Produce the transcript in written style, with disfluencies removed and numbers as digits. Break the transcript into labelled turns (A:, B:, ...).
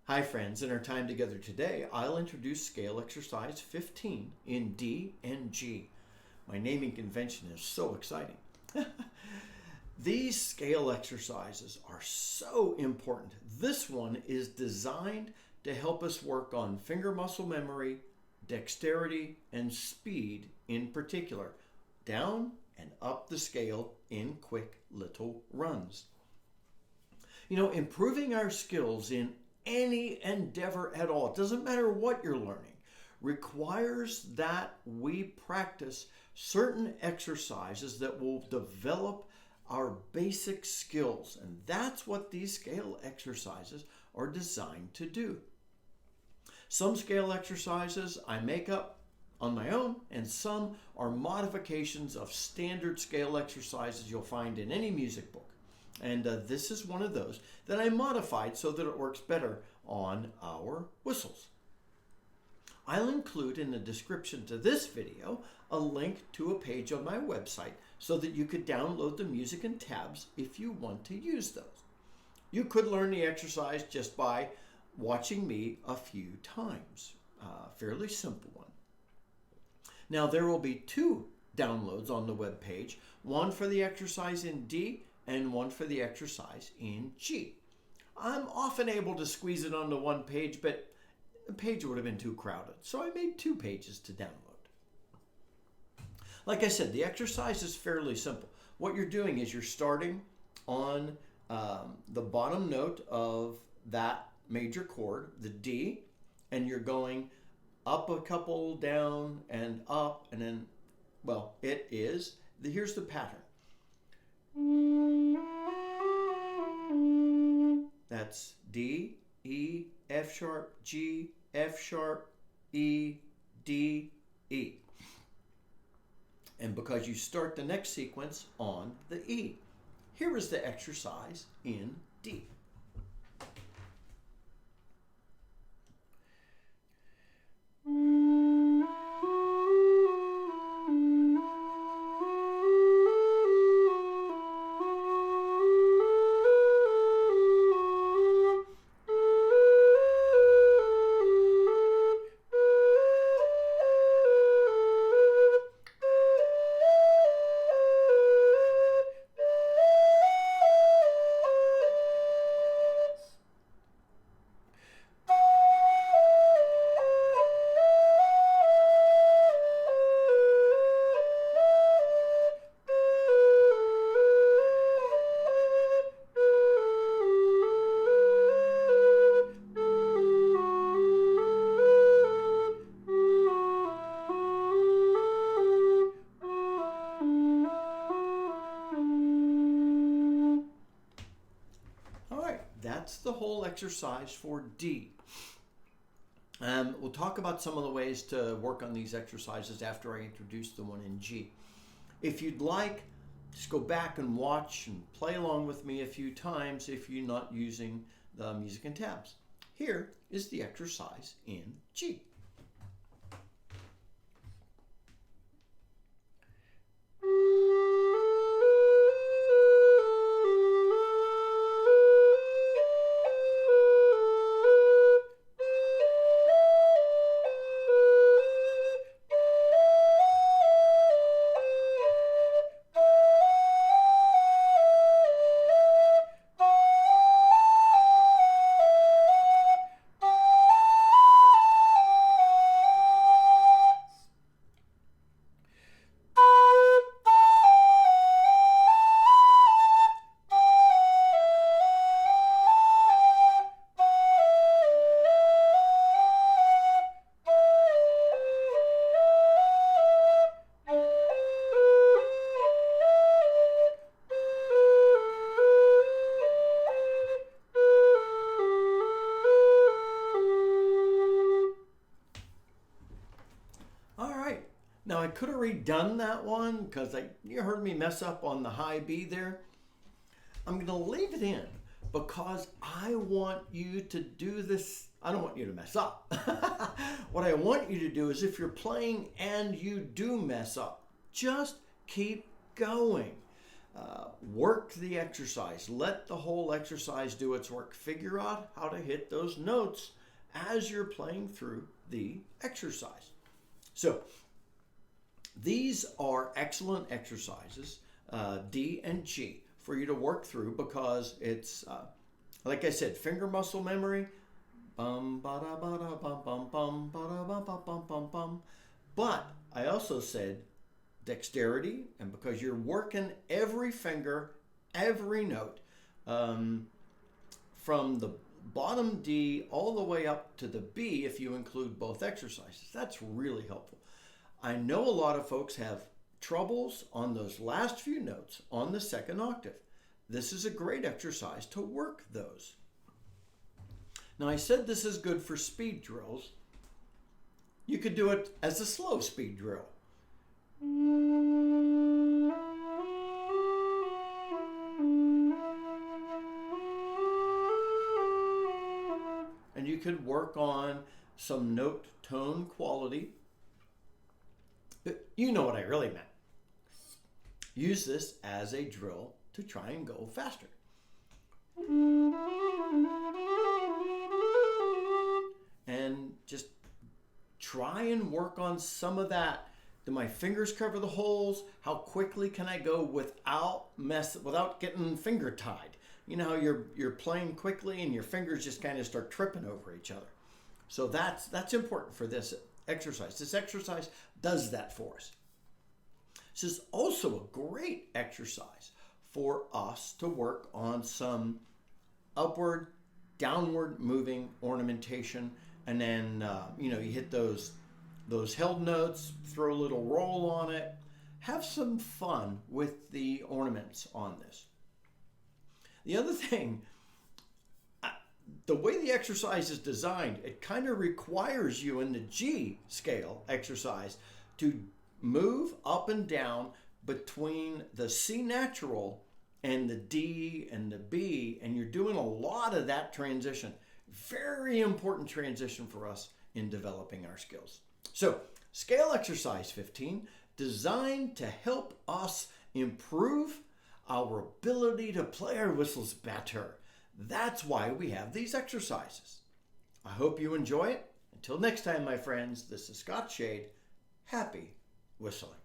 A: Hi friends, in our time together today, I'll introduce scale exercise 15 in D and G. My naming convention is so exciting. These scale exercises are so important. This one is designed to help us work on finger muscle memory, dexterity, and speed in particular, down and up the scale in quick little runs. Improving our skills in any endeavor at all, it doesn't matter what you're learning, requires that we practice certain exercises that will develop our basic skills. And that's what these scale exercises are designed to do. Some scale exercises I make up on my own, and some are modifications of standard scale exercises you'll find in any music book. And this is one of those that I modified so that it works better on our whistles. I'll include in the description to this video a link to a page on my website so that you could download the music and tabs if you want to use those. You could learn the exercise just by watching me a few times. Fairly simple one. Now there will be two downloads on the web page, one for the exercise in D and one for the exercise in G. I'm often able to squeeze it onto one page, but the page would have been too crowded, so I made two pages to download. Like I said, the exercise is fairly simple. What you're doing is you're starting on the bottom note of that major chord, the D, and you're going up a couple, down, and up, and then, here's the pattern. That's D, E, F sharp, G, F sharp, E, D, E. And because you start the next sequence on the E. Here is the exercise in D. That's the whole exercise for D. We'll talk about some of the ways to work on these exercises after I introduce the one in G. If you'd like, just go back and watch and play along with me a few times if you're not using the music and tabs. Here is the exercise in G. Now I could have redone that one because you heard me mess up on the high B there. I'm going to leave it in because I want you to do this. I don't want you to mess up. What I want you to do is if you're playing and you do mess up, just keep going. Work the exercise. Let the whole exercise do its work. Figure out how to hit those notes as you're playing through the exercise. So these are excellent exercises, D and G, for you to work through because it's, like I said, finger muscle memory. Bum ba da ba da bum bum bum ba da bum bum bum bum bum. But I also said dexterity, and because you're working every finger, every note, from the bottom D all the way up to the B, if you include both exercises, that's really helpful. I know a lot of folks have troubles on those last few notes on the second octave. This is a great exercise to work those. Now, I said this is good for speed drills. You could do it as a slow speed drill. And you could work on some note tone quality. But you know what I really meant. Use this as a drill to try and go faster. And just try and work on some of that. Do my fingers cover the holes? How quickly can I go without getting finger tied? You know how you're playing quickly and your fingers just kind of start tripping over each other. So that's important for this exercise. This exercise does that for us. This is also a great exercise for us to work on some upward, downward moving ornamentation. And then, you hit those held notes, throw a little roll on it. Have some fun with the ornaments on this. The other thing, the way the exercise is designed, it kind of requires you in the G scale exercise to move up and down between the C natural and the D and the B, and you're doing a lot of that transition. Very important transition for us in developing our skills. So, scale exercise 15, designed to help us improve our ability to play our whistles better. That's why we have these exercises. I hope you enjoy it. Until next time, my friends, this is Scott Shade. Happy whistling.